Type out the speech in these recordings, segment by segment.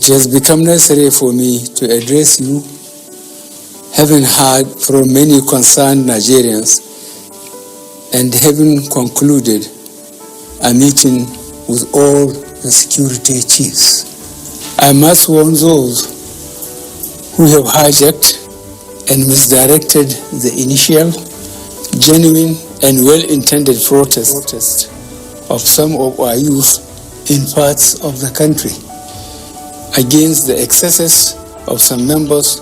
It has become necessary for me to address you, having heard from many concerned Nigerians and having concluded a meeting with all the security chiefs. I must warn those who have hijacked and misdirected the initial, genuine and well-intended protest of some of our youth in parts of the country against the excesses of some members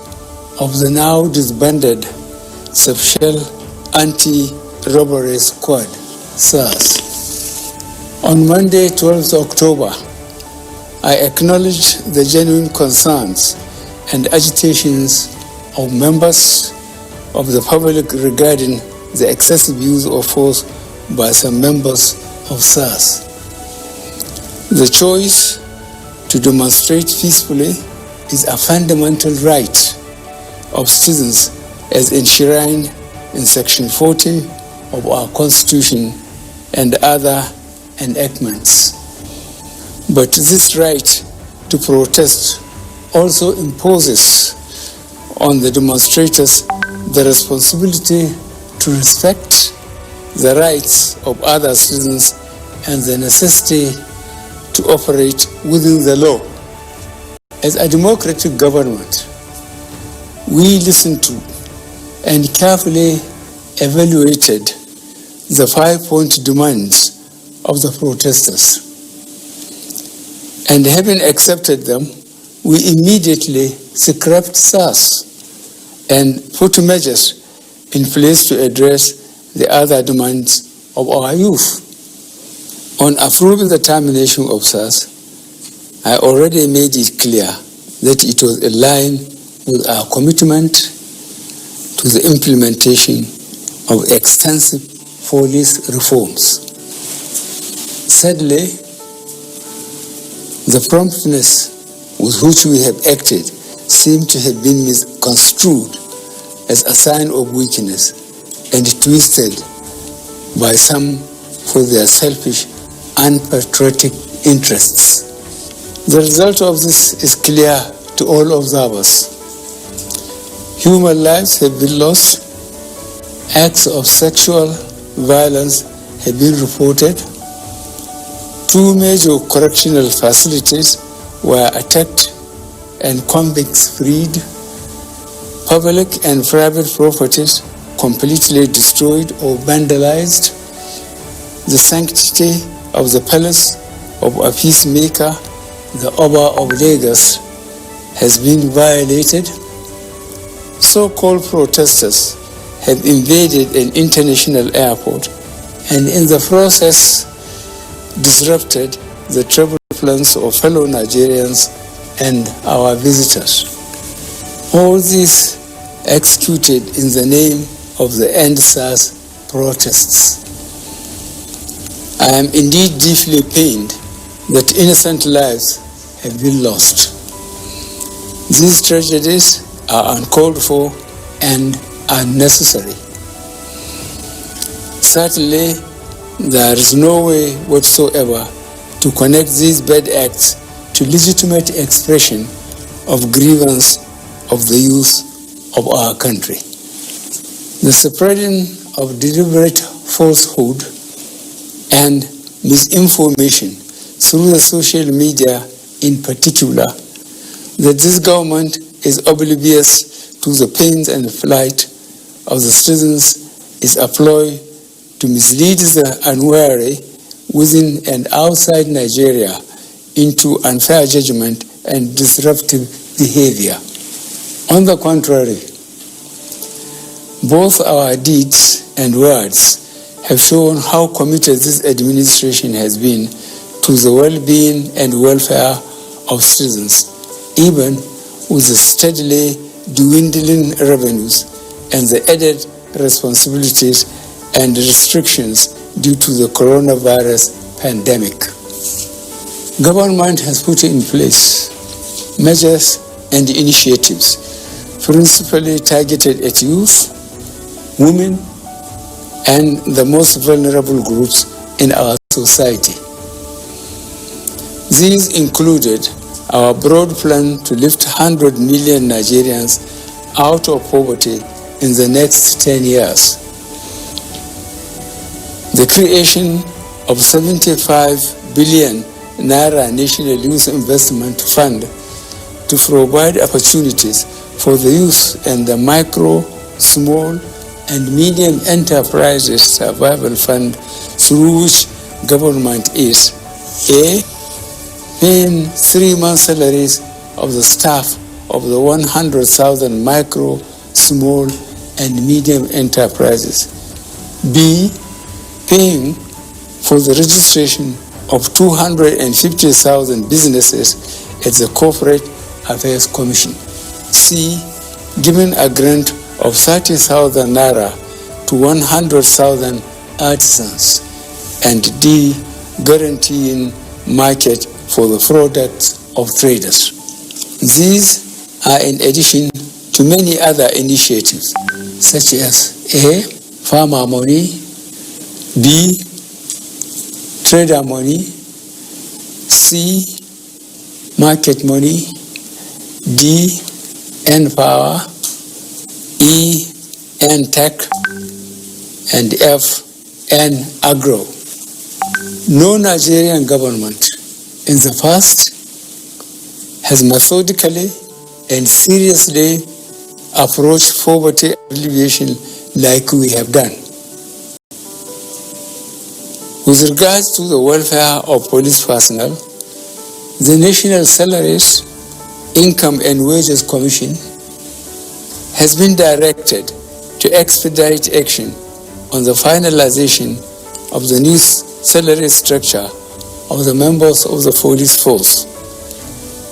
of the now disbanded Special Anti-Robbery Squad, SARS. On Monday, 12th October, I acknowledged the genuine concerns and agitations of members of the public regarding the excessive use of force by some members of SARS. The choice to demonstrate peacefully is a fundamental right of citizens as enshrined in Section 14 of our Constitution and other enactments. But this right to protest also imposes on the demonstrators the responsibility to respect the rights of other citizens and the necessity to operate within the law. As a democratic government, we listened to and carefully evaluated the 5-point demands of the protesters. And having accepted them, we immediately scrapped SARS and put measures in place to address the other demands of our youth. On approving the termination of SARS, I already made it clear that it was in line with our commitment to the implementation of extensive police reforms. Sadly, the promptness with which we have acted seemed to have been misconstrued as a sign of weakness and twisted by some for their selfish, unpatriotic interests. The result of this is clear to all observers. Human lives have been lost, acts of sexual violence have been reported, 2 major correctional facilities were attacked and convicts freed, public and private properties completely destroyed or vandalized, the sanctity of the palace of a peacemaker, the Oba of Lagos, has been violated. So-called protesters have invaded an international airport and in the process disrupted the travel plans of fellow Nigerians and our visitors. All this executed in the name of the End SARS protests. I am indeed deeply pained that innocent lives have been lost. These tragedies are uncalled for and unnecessary. Certainly, there is no way whatsoever to connect these bad acts to legitimate expression of grievance of the youth of our country. The spreading of deliberate falsehood and misinformation through the social media in particular, that this government is oblivious to the pains and plight of the citizens is a ploy to mislead the unwary within and outside Nigeria into unfair judgment and disruptive behavior. On the contrary, both our deeds and words have shown how committed this administration has been to the well-being and welfare of citizens, even with the steadily dwindling revenues and the added responsibilities and restrictions due to the coronavirus pandemic. Government has put in place measures and initiatives principally targeted at youth, women, and the most vulnerable groups in our society. These included our broad plan to lift 100 million Nigerians out of poverty in the next 10 years. The creation of 75 billion Naira National Youth Investment Fund to provide opportunities for the youth and the micro, small, and medium enterprises survival fund, through which government is A, paying 3 months' salaries of the staff of the 100,000 micro, small, and medium enterprises. B, paying for the registration of 250,000 businesses at the Corporate Affairs Commission. C, giving a grant of 30,000 Naira to 100,000 artisans. And D, guaranteeing market for the products of traders. These are in addition to many other initiatives, such as A, farmer money, B, trader money, C, market money, D, N-Power, E, N-Tech, and F, N-Agro. No Nigerian government in the past has methodically and seriously approached poverty alleviation like we have done. With regards to the welfare of police personnel, the National Salaries, Income and Wages Commission has been directed to expedite action on the finalization of the new salary structure of the members of the police force.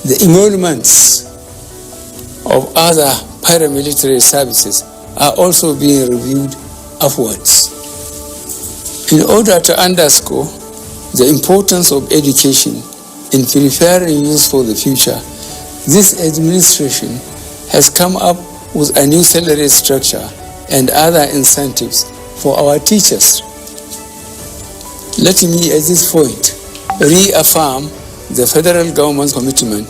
The emoluments of other paramilitary services are also being reviewed upwards. In order to underscore the importance of education in preparing youth for the future, this administration has come up with a new salary structure and other incentives for our teachers. Let me at this point reaffirm the federal government's commitment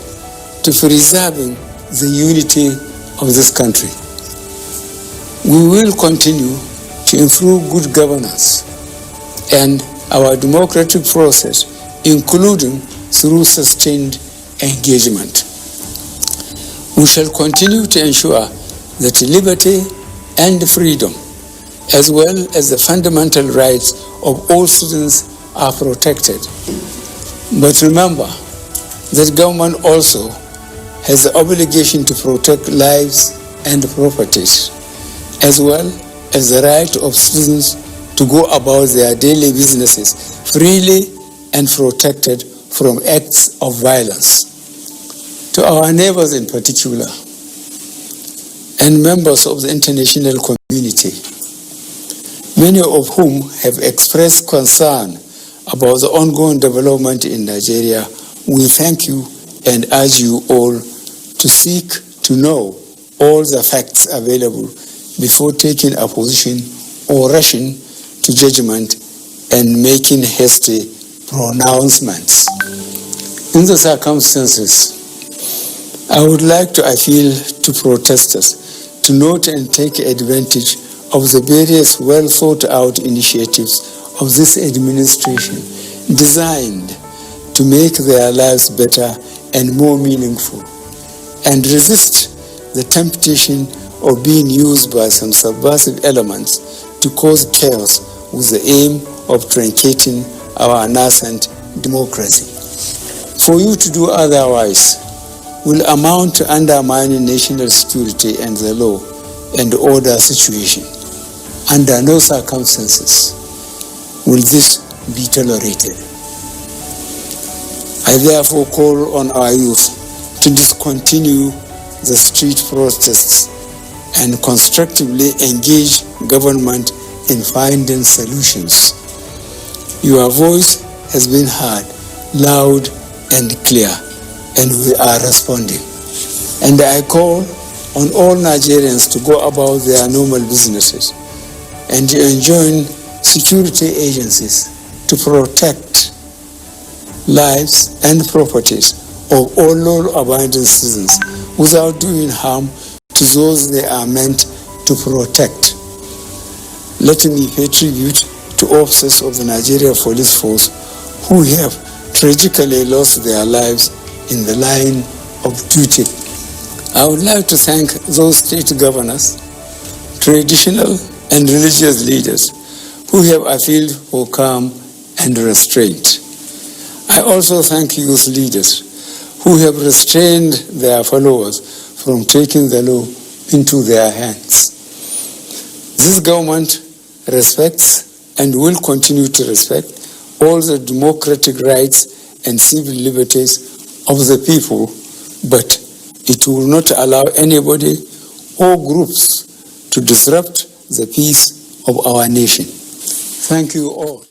to preserving the unity of this country. We will continue to improve good governance and our democratic process, including through sustained engagement. We shall continue to ensure that liberty and freedom, as well as the fundamental rights of all students, are protected. But remember that government also has the obligation to protect lives and properties, as well as the right of citizens to go about their daily businesses freely and protected from acts of violence. To our neighbors in particular, and members of the international community, many of whom have expressed concern about the ongoing development in Nigeria, we thank you and urge you all to seek to know all the facts available before taking a position or rushing to judgment and making hasty pronouncements. In the circumstances, I would like to appeal to protesters to note and take advantage of the various well thought out initiatives of this administration designed to make their lives better and more meaningful, and resist the temptation of being used by some subversive elements to cause chaos with the aim of truncating our nascent democracy. For you to do otherwise will amount to undermining national security and the law and order situation. Under no circumstances will this be tolerated. I therefore call on our youth to discontinue the street protests and constructively engage government in finding solutions. Your voice has been heard loud and clear, and we are responding. And I call on all Nigerians to go about their normal businesses and to enjoin security agencies to protect lives and properties of all law-abiding citizens without doing harm to those they are meant to protect. Let me pay tribute to officers of the Nigeria Police Force who have tragically lost their lives in the line of duty. I would like to thank those state governors, traditional and religious leaders who have appealed for calm and restraint. I also thank youth leaders who have restrained their followers from taking the law into their hands. This government respects and will continue to respect all the democratic rights and civil liberties of the people, but it will not allow anybody or groups to disrupt the peace of our nation. Thank you all.